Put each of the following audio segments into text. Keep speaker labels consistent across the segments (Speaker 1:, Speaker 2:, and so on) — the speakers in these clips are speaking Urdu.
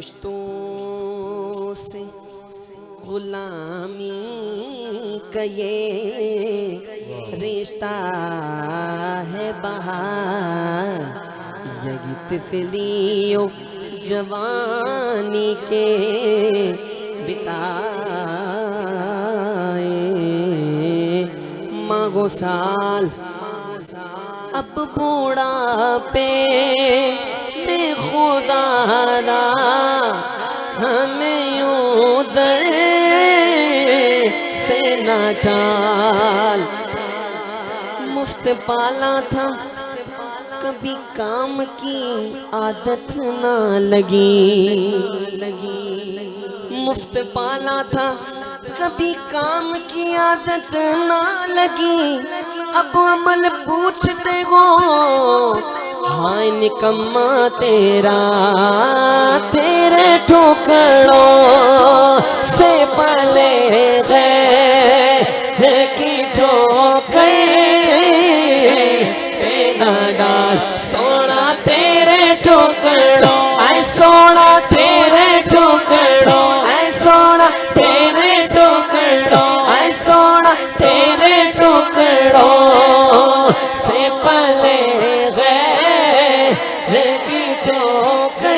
Speaker 1: فرشتوں سے غلامی کا یہ رشتہ ہے بہار، یہی طفلی و جوانی کے بتائے ماگو سال اب بوڑھا پہ میں خدا را ہمیں یوں در سے نہ ٹال، مفت پالا تھا کبھی کام کی عادت نہ لگی، مفت پالا تھا کبھی کام کی عادت نہ لگی، اب عمل پوچھتے ہو ہائے نکما تیرا، تیرے ٹھوکروں سے پلے غیر کی ٹھوکر نہ ڈال، سونا تیرے ٹھوکروں اے سونا تیرے ٹھوکروں اے سونا تیرے ٹھوکروں اے سونا تیرے ٹھوکروں سے پلے غیر کی ٹھوکر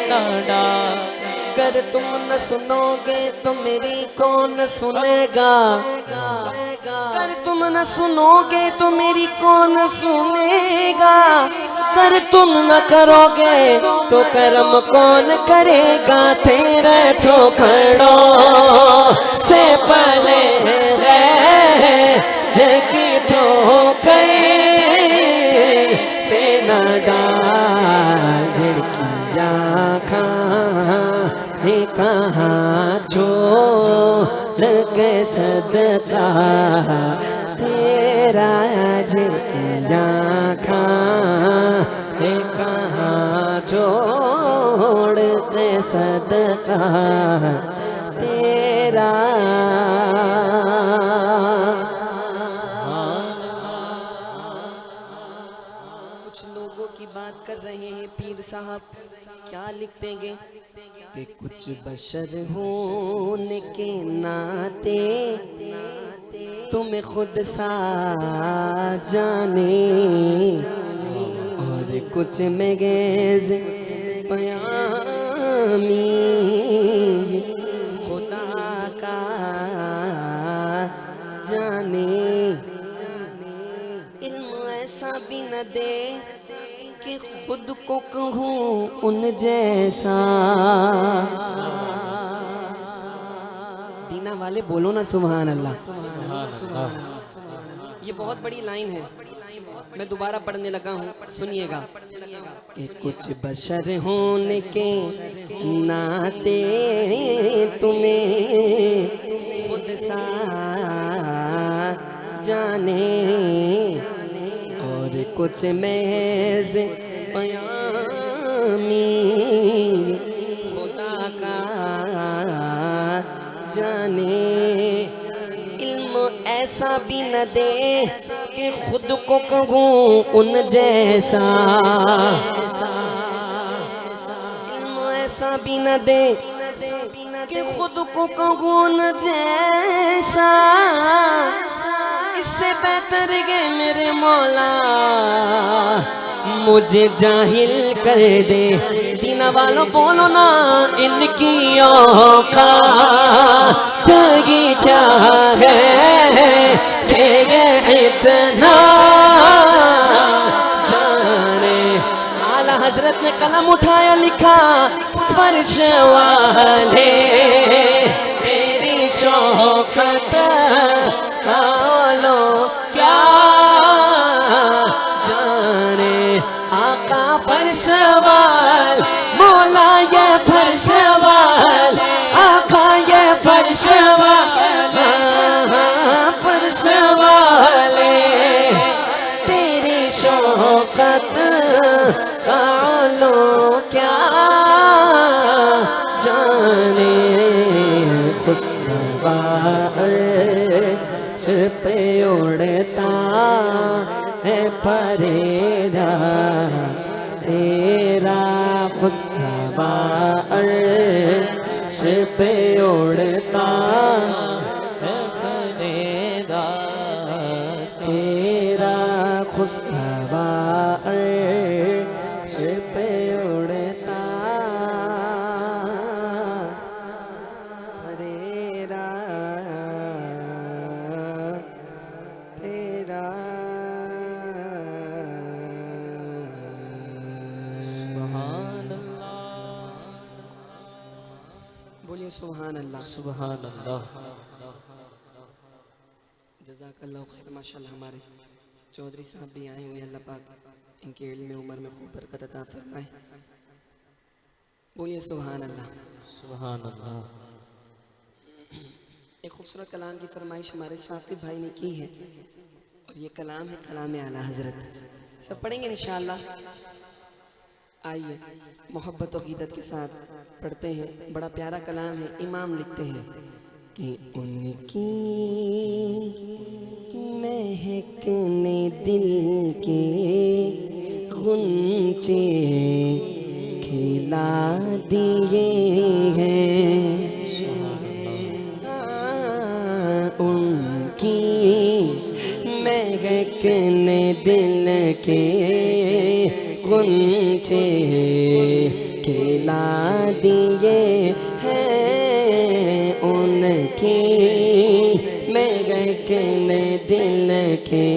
Speaker 1: نہ ڈال، اگر تم نہ سنو گے تو میری کون سنے گا، اگر تم نہ سنو گے تو میری کون سنے گا، اگر تم نہ کرو گے تو کرم کون کرے گا، تیرے ٹھوکروں سے پلے غیر کی ٹھوکر پہ نہ ڈال، جھڑکیاں کھائیں کہاں چھوڑ کے صدقہ تیرا، جھڑکیاں کھائیں کہاں چھوڑ کے صدقہ تیرا۔ کچھ لوگوں کی بات کر رہے ہیں پیر صاحب، کیا لکھتے گے کہ کچھ بشر ہونے کے ناطے تمہیں خود سا جانے، اور کچھ میں گیز پیامی خدا کا جانے، علم ایسا بھی نہ دے کہ خود کو کہوں ان جیسا، دینا والے بولو نا سبحان اللہ۔ یہ بہت بڑی لائن ہے، میں دوبارہ پڑھنے لگا ہوں، سنیے گا کہ کچھ بشر ہونے کے ناطے تمہیں خود سا جانے، اور کچھ محض پیامی خدا کا جانے، علم ایسا بھی نہ دے کہ خود کو کہوں ان جیسا، علم ایسا بھی نہ دے کہ خود کو کہوں ان جیسا، اس سے بہتر ہے میرے مولا مجھے جاہل کر دے، دینا والوں بولو نا ان کی اوقات ہی کیا ہے کہ یہ اتنا جانے، اعلیٰ حضرت نے قلم اٹھایا لکھا فرش والے تیری شوقت کالو کیا جانے، آقا فرش وال مولا یہ فرش وال، آقا یہ فرش وال، فرش والے تیری شوقت کالو کیا جانے، خوشگوار پہ اڑتا ہے پریرا تیرا خوشخوا عرش پہ اڑتا تیرا خوشخوا عرش پہ اڑتا تیرا تیرا بولیے سبحان اللہ
Speaker 2: سبحان اللہ.
Speaker 1: جزاک اللہ خیر. ماشاءاللہ ہمارے چودھری صاحب بھی آئے ہوئے. اللہ پاک ان کے علم عمر میں خوب برکت عطا فرمائے. بولیے سبحان اللہ.
Speaker 2: سبحان اللہ.
Speaker 1: ایک خوبصورت کلام کی فرمائش ہمارے ثاقب بھائی نے کی ہے اور یہ کلام ہے کلام اعلیٰ حضرت. سب پڑھیں گے انشاءاللہ. آئیے محبت و عقیدت کے ساتھ پڑھتے ہیں. بڑا پیارا کلام ہے. امام لکھتے ہیں کہ ان کی مہکنے دل کے غنچے کھلا دیے ہیں. ان کی مہکنے دل کے غنچے کھلا دیے ہیں. ان کی مہکنے دل کے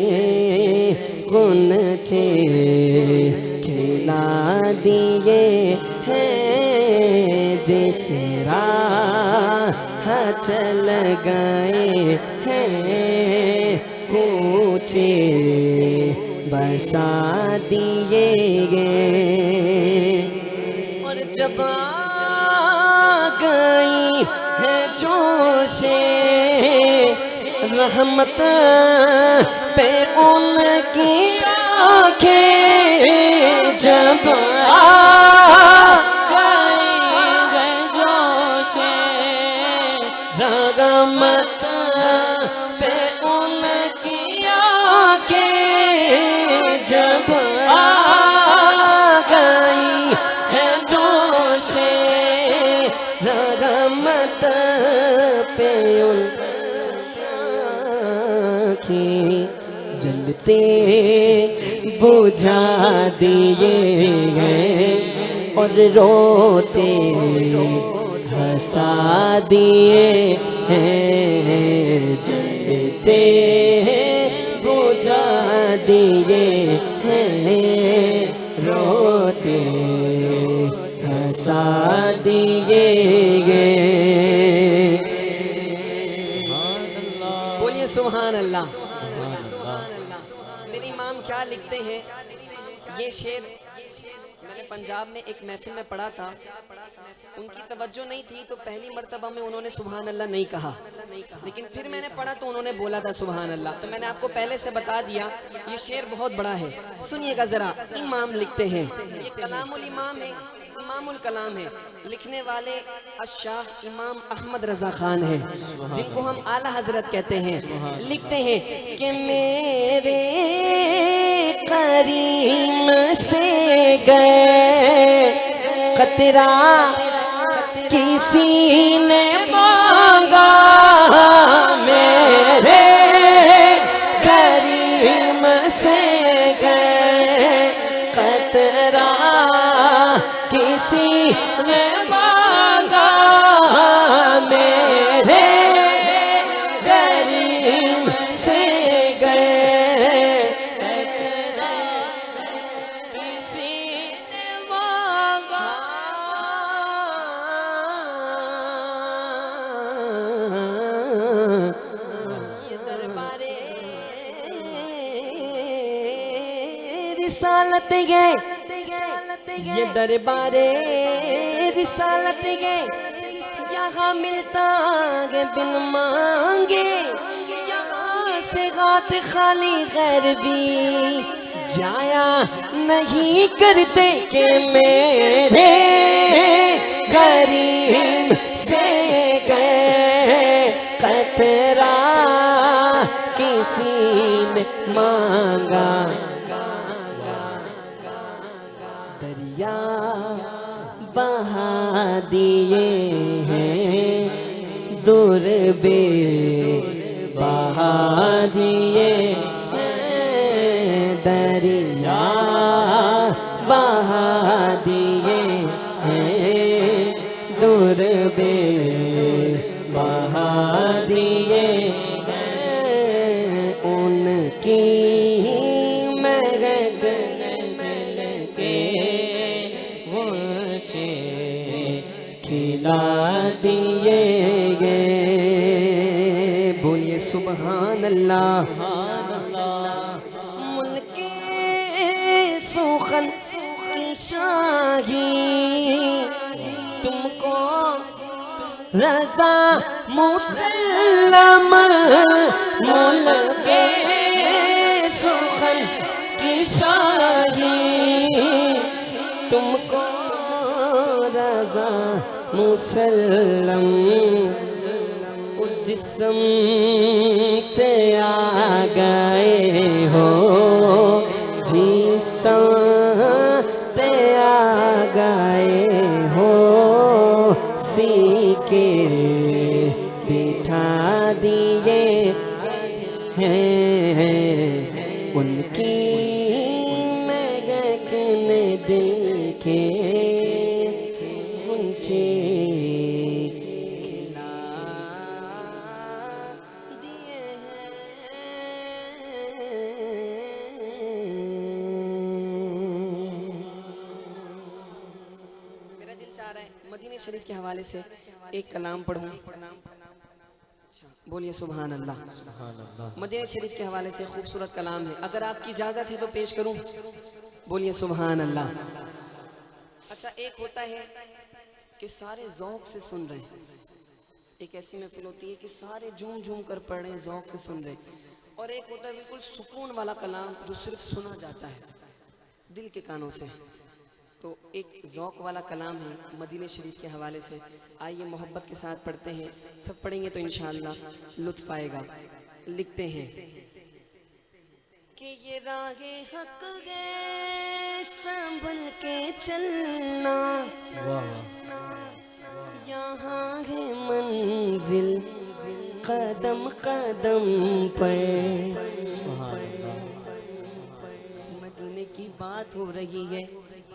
Speaker 1: غنچے کھلا دیے ہیں. جس راہ چل گئے ہیں کوچے بسا دیے گئے. اور جب آ گئی ہے جوش رحمت پہ ان کی آنکھیں. جب آ رحمت پہ ان کی آنکھیں. جب آ گئی ہے جوش رحمت پہ ان کی جلتے بجھا دیے ہیں اور روتے ہنسا دیے ہیں. جلتے بجھا دیے ہیں روتے ہنسا دیے گے. بولیے سبحان اللہ. میرے امام کیا لکھتے ہیں. یہ شعر میں نے پنجاب میں ایک محفل میں پڑھا تھا. ان کی توجہ نہیں تھی تو پہلی مرتبہ میں انہوں نے سبحان اللہ نہیں کہا, لیکن پھر میں نے پڑھا تو انہوں نے بولا تھا سبحان اللہ. تو میں نے آپ کو پہلے سے بتا دیا یہ شعر بہت بڑا ہے. سنیے گا ذرا. امام لکھتے ہیں. یہ کلام الامام ہے, امام الکلام ہے. لکھنے والے الشاہ امام احمد رضا خان ہیں جن کو ہم اعلیٰ حضرت کہتے ہیں. لکھتے ہیں کہ میرے کریم سے گئے قطرہ کسی نے مانگا. میرے کریم سے گئے قطرہ کسی نے مانگا. میرے کریم سے گئے کسی سے مانگا. یہ دربار رسالت گئے, یہ دربار رسالت گئے. یہاں ملتا ہے بن مانگے, یہاں سے غات خالی غیر بھی جایا نہیں کرتے. کہ میرے کریم سے گئے قطرہ کسی نے مانگا. دریا بہا دیے ہیں دور بے بہا دیے ہیں دریا بہا دیے ہیں دور بے بہا دیے ہیں ان کی مہک کھلا دیے گئے بولیے سبحان اللہ ملک سخن کی شاہی تم کو رضا مسلم ملک سخن کی شاہی تم کو رضا مسلم جسم تے آ گئے ہو جسم تے آ گئے ہو سیکھے بٹھا دیے ہیں ان کی مہک نے دل کے مدینہ شریف کے حوالے سے ایک کلام پڑھوں بولیے سبحان اللہ مدینہ شریف کے حوالے سے خوبصورت کلام ہے اگر آپ کی اجازت ہے تو پیش کروں بولیے سبحان اللہ اچھا ایک ہوتا ہے کہ سارے ذوق سے سن رہے ہیں ایک ایسی محفل ہوتی ہے کہ سارے جھوم جھوم کر پڑھ رہے ہیں ذوق سے سن رہے ہیں اور ایک ہوتا ہے بالکل سکون والا کلام جو صرف سنا جاتا ہے دل کے کانوں سے تو ایک ذوق والا کلام ہے مدینہ شریف کے حوالے سے آئیے محبت کے ساتھ پڑھتے ہیں سب پڑھیں گے تو انشاءاللہ لطف آئے گا لکھتے ہیں کہ یہ راہ حق ہے سنبھل کے چلنا یہاں ہے منزل قدم قدم پر مدینے کی بات ہو رہی ہے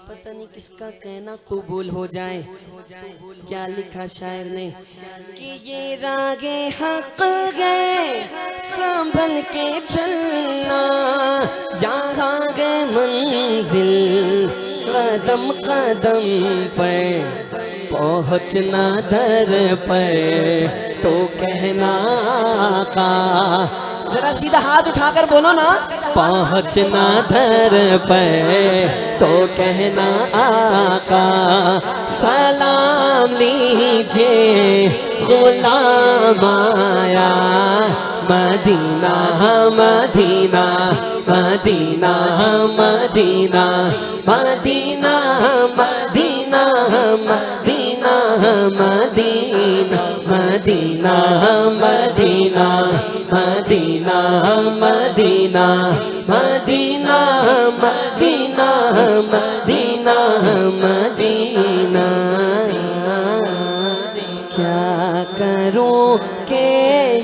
Speaker 1: پتہ نہیں کس کا کہنا قبول ہو جائے کیا لکھا شاعر نے کہ یہ راہ حق ہے سنبھل کے چلنا یہاں گئے منزل قدم قدم پر پہنچنا در پر تو کہنا آقا ذرا سیدھا ہاتھ اٹھا کر بولو نا پہنچنا در پر تو کہنا آقا سلام لیجئے غلام آیا مدینہ مدینہ مدینہ مدینہ مدینہ مدینہ مدینہ مدینہ مدینہ مدینہ مدینہ مدینہ مدینہ مدینہ مدینہ مدینہ کیا کروں کہ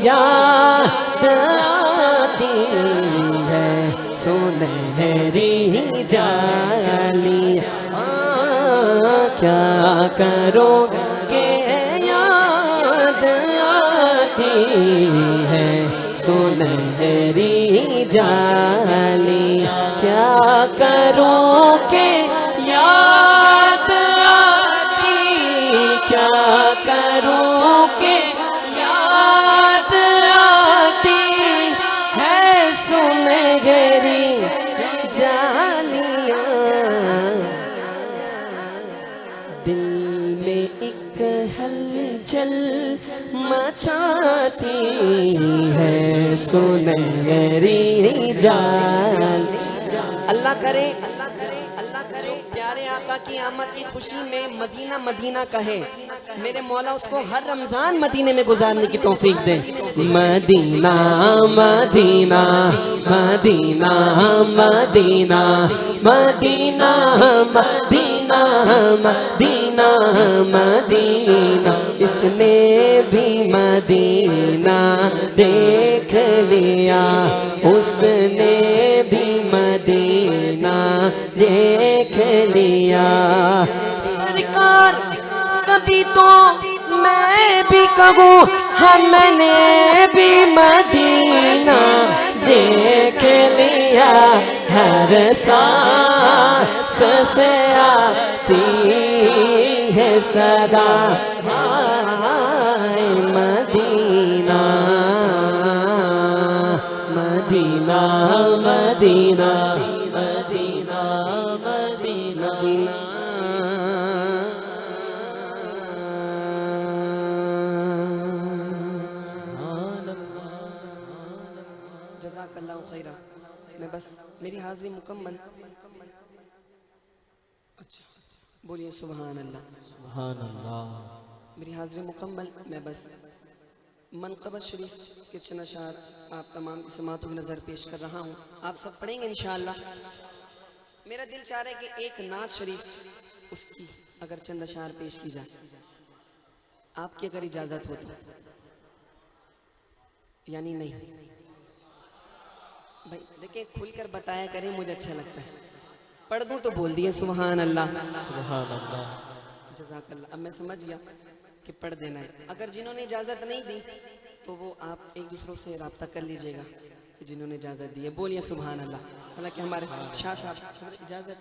Speaker 1: یاد آتی ہے سنہری جالی کیا کروں کہ یاد آتی ہے سنہری جالی کیا کروں کہ یاد آتی کیا کروں کہ یاد آتی ہے سنہری جالیاں دل میں ایک ہلچل مچاتی ہے سنہری جال اللہ کرے پیارے آقا کی آمد کی خوشی میں مدینہ مدینہ کہے، میرے مولا اس کو ہر رمضان مدینے میں گزارنے کی توفیق دے۔ مدینہ مدینہ مدینہ مدینہ مدینہ مدینہ مدینہ مدینہ، اس نے بھی مدینہ دیکھ لیا، اس نے بھی مدینہ دیکھ لیا۔ سرکار کبھی تو میں بھی کہوں ہاں میں نے بھی مدینہ دیکھ لیا، ہر سانس سے آتی ہے صدا ہائے مدینہ مدینہ مدینہ مدینہ مدینہ۔ جزاک اللہ خیرہ۔ میں بس میری حاضری مکمل۔ اچھا بولیے سبحان اللہ۔
Speaker 2: سبحان اللہ۔
Speaker 1: میری حاضری مکمل۔ میں بس منقبت شریف کے چند اشعار آپ تمام کی سماعت و نظر پیش کر رہا ہوں، آپ سب پڑھیں گے انشاءاللہ۔ میرا دل چاہ رہا ہے کہ ایک نعت شریف اس کی اگر چند اشعار پیش کی جائے، آپ کی اگر اجازت ہو تو، یعنی نہیں بھائی دیکھیں کھل کر بتایا کریں، مجھے اچھا لگتا ہے۔ پڑھ دوں تو بول دیے سبحان اللہ۔
Speaker 2: سبحان اللہ۔
Speaker 1: جزاک اللہ۔ اب میں سمجھ گیا کہ پڑھ دینا ہے، اگر جنہوں نے اجازت نہیں دی تو وہ آپ ایک دوسروں سے رابطہ کر لیجئے گا کہ جنہوں نے اجازت دی ہے۔ بولیے سبحان اللہ۔ حالانکہ ہمارے شاہ صاحب اجازت،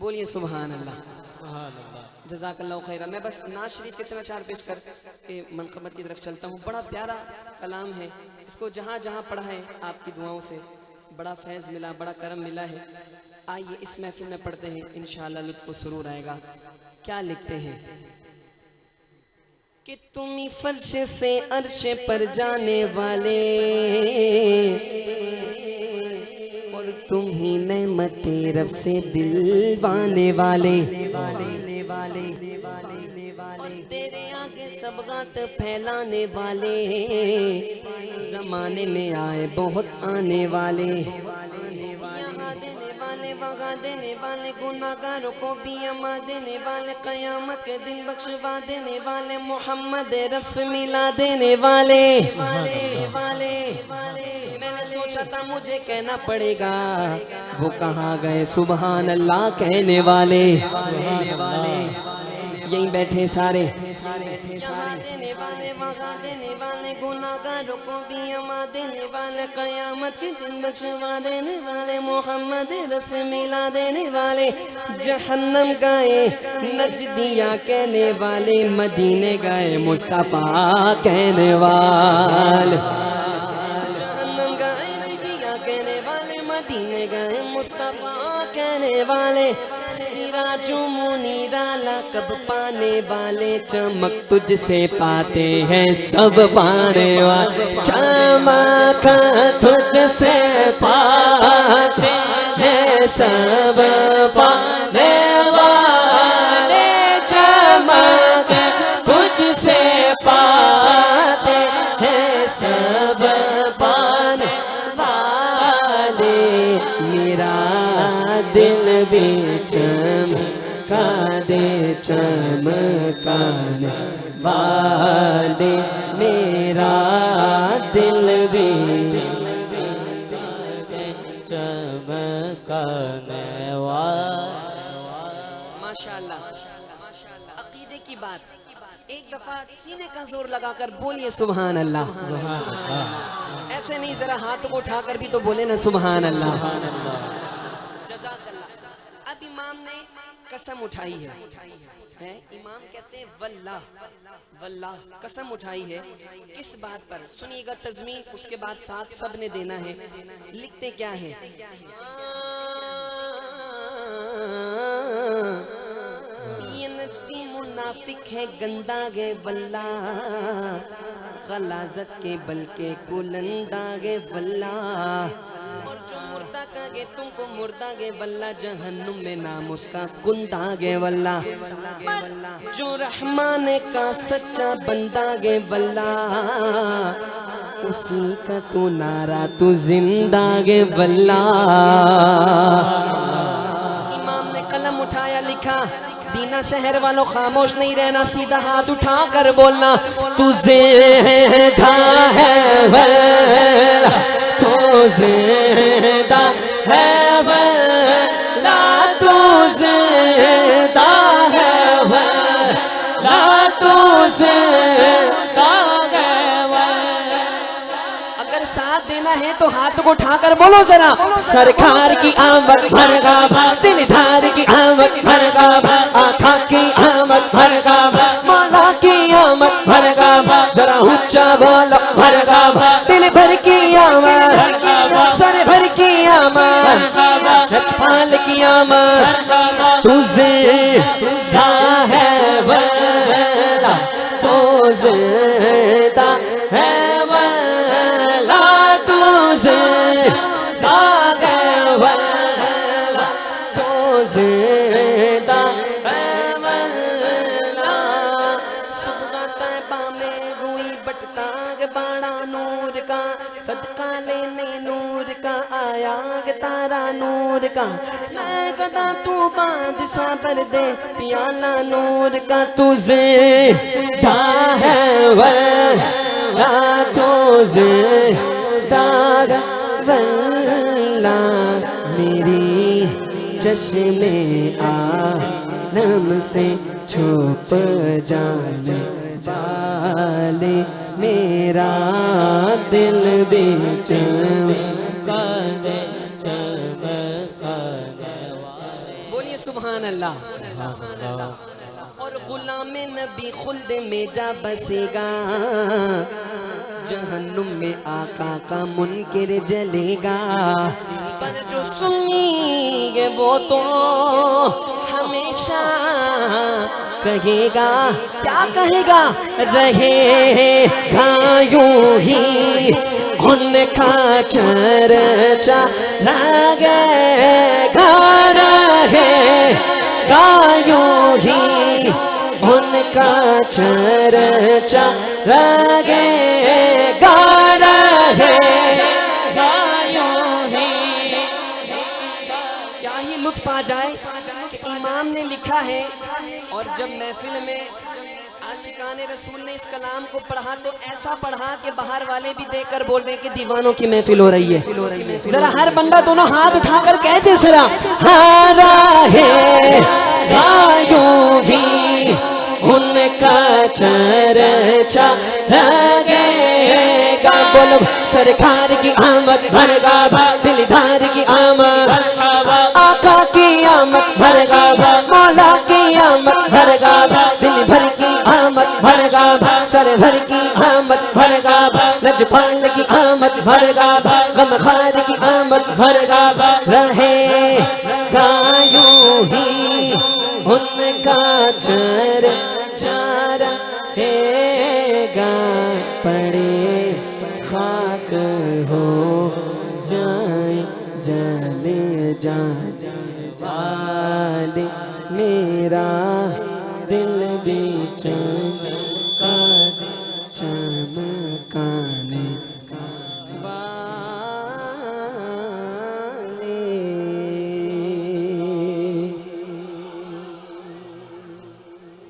Speaker 1: بولیے سبحان اللہ۔
Speaker 2: سبحان اللہ۔
Speaker 1: جزاک اللہ خیرہ۔ میں بس نعت شریف کے چند اشعار پیش کر کے منقبت کی طرف چلتا ہوں۔ بڑا پیارا کلام ہے، اس کو جہاں جہاں پڑھا ہے آپ کی دعاؤں سے بڑا فیض ملا، بڑا کرم ملا ہے۔ آئیے اس محفل میں پڑھتے ہیں، انشاءاللہ لطف و سرور آئے گا۔ کیا لکھتے ہیں کہ تم ہی فرش سے عرش پر جانے والے، اور تم ہی نعمت رب سے دلوانے والے، اور تیرے آگے سبغات پھیلانے والے، زمانے میں آئے بہت آنے والے، یہاں دینے والے وہاں دینے والے، گناہگاروں کو بھی اما دینے والے، قیامت کے دن بخشوا دینے والے، محمد رب سے ملا دینے والے۔ میں نے سوچا تھا مجھے کہنا پڑے گا، وہ کہاں گئے سبحان اللہ کہنے والے؟ یہیں بیٹھے سارے، یہاں دینے والے وہاں دینے والے، گناہگاروں کو بھی اما دینے والے، قیامت کے دن بخشوا دینے والے، محمد رب سے ملا دینے والے، جہنم گئے نجدیہ کہنے والے، مدینے گئے مصطفیٰ کہنے والے، جہنم گئے نجدیہ کہنے والے، مدینے گئے مصطفیٰ کہنے والے، سراج منیرہ لقب پانے والے، چمک تجھ سے پاتے ہیں سب پانے والے، چمک تجھ سے پاتے ہیں سب پانے والے، چمک تجھ سے پاتے ہیں سب پانے والے، میرا دل بھی چمکا دے چمکانے والے، میرا دل بھی
Speaker 2: چمکانے والے۔
Speaker 1: ماشاءاللہ عقیدے کی بات، ایک دفعہ سینے کا زور لگا کر بولیے سبحان اللہ۔ ایسے نہیں، ذرا ہاتھ کو اٹھا کر بھی تو بولے نا سبحان اللہ۔ جزاک اللہ۔ اب امام نے قسم اٹھائی ہے، امام کہتے ہیں واللہ، واللہ قسم اٹھائی ہے، کس بات پر؟ سنیے گا تضمین، اس کے بعد ساتھ سب نے دینا ہے۔ لکھتے کیا ہے؟ یہ نجدی منافق ہے، گندا گے واللہ، غلاظت کے بلکہ کلندہ گے واللہ، اور جو مردہ کا گے تم کو مردہ گے واللہ جہنم میں نام اس کا گندہ گے واللہ جو رحمان کا سچا بندہ گے واللہ اسی کا تو نعرہ تو زندہ گے واللہ امام نے قلم اٹھایا لکھا دینا شہر والوں خاموش نہیں رہنا سیدھا ہاتھ اٹھا کر بولنا تو زندہ ہے واللہ تو زندہ ہے واللہ تو زندہ ہے واللہ تو زندہ ہے اگر ساتھ دینا ہے تو ہاتھ کو اٹھا کر بولو ذرا سرکار کی آمد بھرگا دل دھار کی آمد بھرگا آقا کی آمد بھرگا مولا کی آمد بھرگا ذرا اونچا بولو بھرگا دل بھر کی آمد سر بھر کی آمد لجپال کی آمد تو زندہ ہے واللہ تو زندہ ہے واللہ تو زندہ ہے واللہ تو زندہ ہے واللہ صبح طیبہ میں ہوئی بٹتا گے بڑا نور کا صدقہ لینے نور کا آیا گے تارا نور کا میں گدا تو بادشاہ پر دے پیالہ نور کا تو زندہ ہے واللہ تو زندہ ہے واللہ میری چشم عالم سے چھپ جانے والے میرا دل بھی چمکانے بولیے سبحان اللہ اور غلام نبی خلد میں جا بسے گا جہنم میں آقا کا منکر جلے گا پر جو سنی گے وہ تو ہمیشہ کہے گا کیا کہے گا رہے گا یوں ہی ان کا چرچا لگے گا رہے گا یوں ہی ان کا چرچا لگے گا رہے گا یوں ہی کیا ہی لطف آ جائے کہ امام نے لکھا ہے اور جب محفل میں عاشقان رسول نے اس کلام کو پڑھا تو ایسا پڑھا کہ باہر والے بھی دیکھ کر بول رہے ہیں کہ دیوانوں کی محفل ہو رہی ہے ذرا ہر بندہ دونوں ہاتھ اٹھا کر کہتے ذرا ہارا ہے یوں ہی ان کا چرچا لگے گا بولو سرکار کی آمد بھرگا دلدار کی آمد آقا کی آمد بھرگا مولا کی آمد بھرگا دل بھر کی آمد بھرگا سر بھر کی آمد بھرگا لجپال کی آمد بھرگا غمخوار کی آمد بھرگا رہے گا یوں ہی ان کا چرچا رہے گا پڑے خاک ہو جائیں جلے جانے والے میرا دل بھی چمکانے والے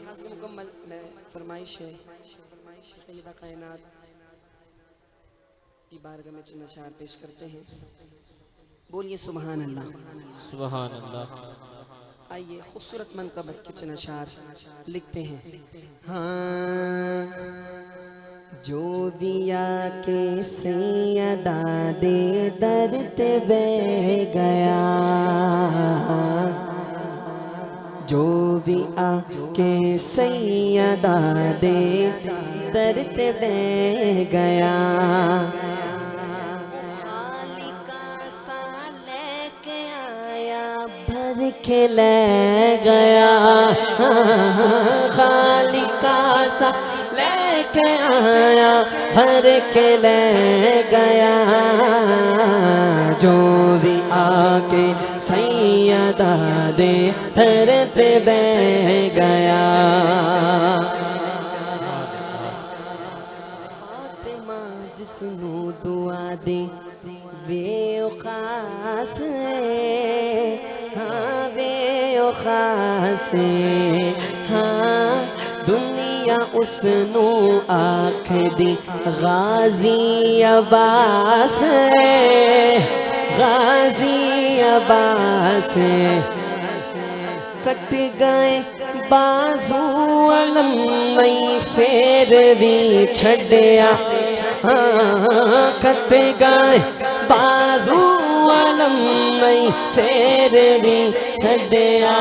Speaker 1: حاضر مکمل میں فرمائش ہے سیدہ کائنات کی بارگاہ میں چند اشعار پیش کرتے ہیں بولیے سبحان اللہ
Speaker 2: سبحان اللہ
Speaker 1: آئیے خوبصورت منقبت کے چند اشعار لکھتے ہیں ہاں جو دیا کہ سیدہ دے درد بہ گیا جو بھی آ کے سیدہ دے درد بہ گیا کے لے گیا خالق کا سا لے کے آیا بھر کے لے گیا جو بھی آ کے سیدہ دے در تے بہ گیا فاطمہ جس نو دعا دے وے او خاص ہے ہاں وے او خاص ہے ہاں دنیا اس نو آکھ دی غازی عباس غازی عباس کٹ گئے بازو علم نہیں پھر بھی چھڑیا ہاں کٹ گئے بازو علم نہیں پھر بھی چھڑیا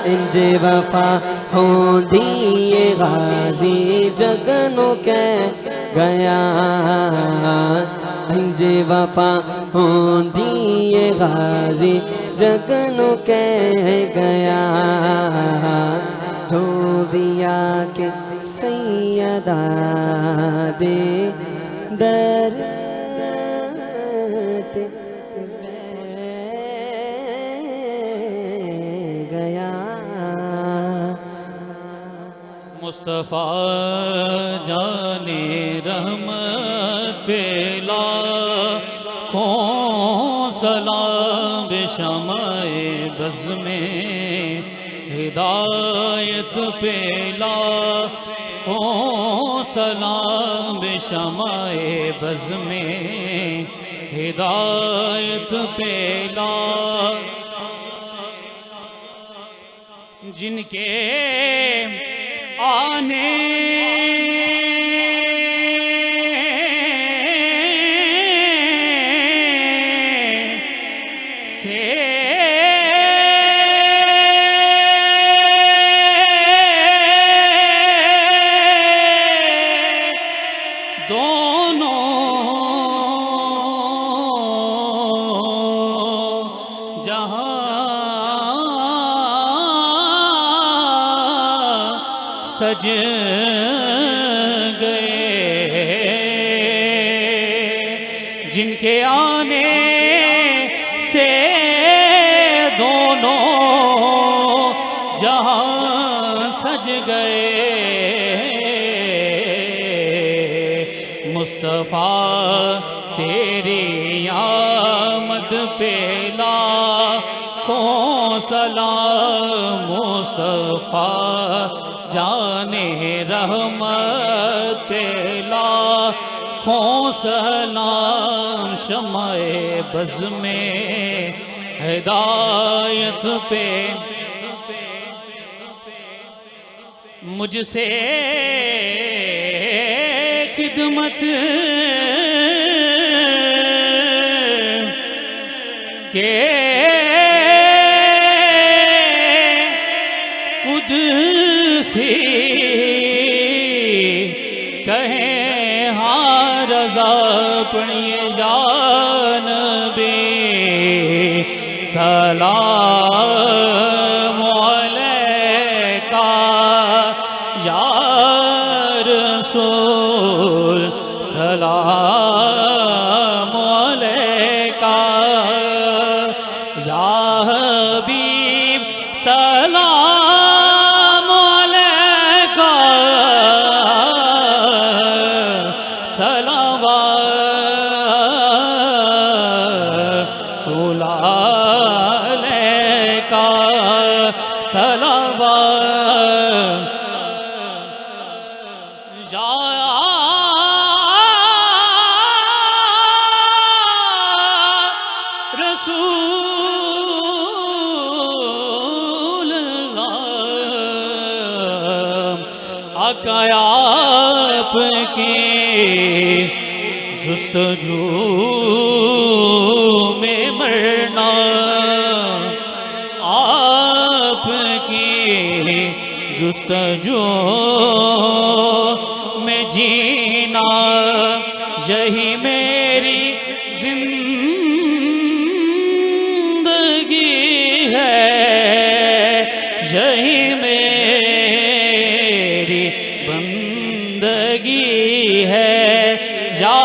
Speaker 1: انج وفا ہوندی غازی جگنو کہہ گیا انج وفا ہوندی غازی جگنو کہہ گیا دھوبیا کے سیدہ دے در تے گیا
Speaker 3: مصطفیٰ جانے رحمت پہ لاکھوں سلام بشمع بز میں ہدایت پہ لاکھوں سلام بشمع بز میں ہدایت پہ لاکھوں جن کے آنے سے دونوں جہاں سج گئے جن کے آنے سے دونوں جہاں سج گئے مصطفیٰ تیری آمد پہ لاکھوں سلام مصطفیٰ جانے رحمت پہ لاکھوں سلام شمع بز میں ہدایت پہ مجھ سے خدمت کے قدسی کہیں ہاں رضا پڑھیے جانبی سلام علیکہ یا رسول سلام علیکہ یا حبیب سلام علیکہ صلوات علیکہ صلوات رسول اللہ آقا آپ کی جستجو میں مرنا آپ کی جستجو میں جینا یہی میری زندگی ہے یہی میری بندگی ہے یا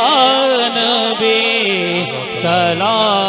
Speaker 3: نبی سلام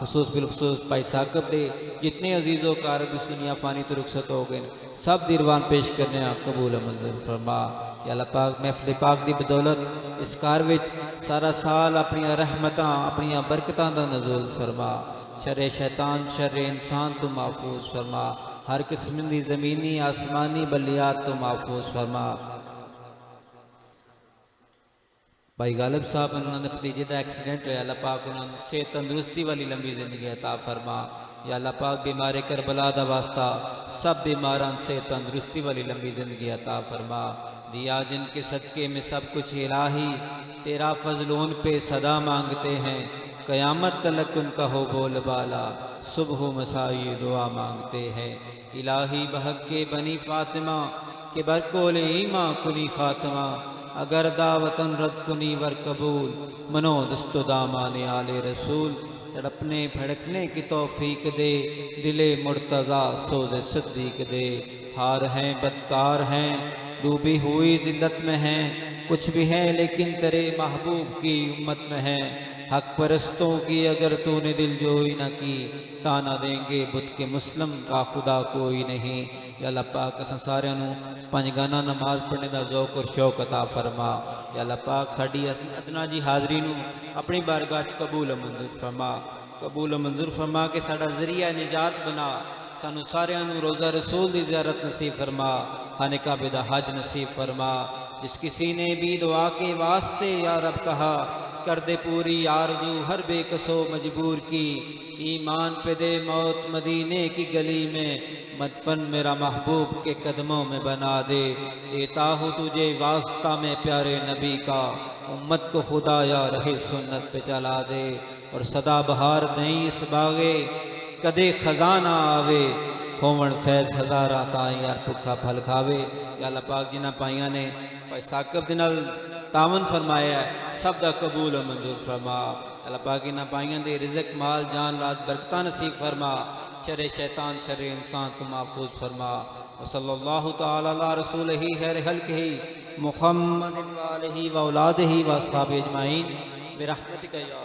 Speaker 2: خصوص بالخصوص بھائی ثاقب دے جتنے عزیز و کارد اس دنیا فانی تو رخصت ہو گئے سب دیروان پیش کرنے قبول و منظور فرما یا اللہ پاک محفل پاک دی بدولت اس کار وچ سارا سال اپنی رحمتاں اپنی برکتاں دا نزول فرما شر شیطان شر انسان تو محفوظ فرما ہر قسم دی زمینی آسمانی بلیات تو محفوظ فرما بھائی غالب صاحب انہوں نے بھتیجے دا ایکسیڈنٹ ہویا اللہ پاک انہوں نے صحت تندرستی والی لمبی زندگی عطا فرما یا اللہ پاک بیمار کربلا دا واسطہ سب بیماران سے تندرستی والی لمبی زندگی عطا فرما دیا جن کے صدقے میں سب کچھ الہی تیرا فضل ان پہ صدا مانگتے ہیں قیامت تلک ان کا ہو بول بالا صبح و مسائی دعا مانگتے ہیں الہی بحق کے بنی فاطمہ کہ برکول ایماں کنی خاتمہ اگر دعوتن رد کنی ور قبول منو دست و دامان آل رسول تڑپنے پھڑکنے کی توفیق دے دل مرتضی سوز صدیق دے ہار ہیں بدکار ہیں ڈوبی ہوئی ذلت میں ہیں کچھ بھی ہے لیکن تیرے محبوب کی امت میں ہیں حق پرستوں کی اگر تو نے دل جوئی نہ کی تانا دیں گے بت کے مسلم کا خدا کوئی نہیں یا اللہ پاک اساں سارے نوں پنج گانا نماز پڑھنے دا ذوق اور شوق عطا فرما یا اللہ پاک ساڈی ادنا جی حاضری نوں اپنی بارگاہ وچ قبول و منظور فرما قبول و منظور فرما کہ ساڈا ذریعہ نجات بنا سانو سارے نوں روزہ رسول دی زیارت نصیب فرما خانہ کعبہ دا حج نصیب فرما جس کسی نے بھی دعا کے واسطے یا رب کہا کر دے پوری آرزو ہر بے کسو مجبور کی ایمان پہ دے موت مدینے کی گلی میں مدفن میرا محبوب کے قدموں میں بنا دے دیتا ہوں تجھے واسطہ میں پیارے نبی کا امت کو خدا یا رہے سنت پہ چلا دے اور صدا بہار نہیں اس باغے کدے خزانہ آوے ہومن فیض ہزارہ تائیں یار پکھا پھل کھاوے یا اللہ پاک جنہ پائیاں نے بھائی ثاقب دنال تعاون فرمایا ہے سب دا قبول و منظور فرما اللہ پاک انہاں پائیاں دے رزق مال جان رات برکتہ نصیب فرما شر شیطان شر انسان تو محفوظ فرما وصلی اللہ تعالی علی رسولہ خیر خلقہ محمد و آلہ و اولادہ و اصحابہ اجمعین برحمتک یا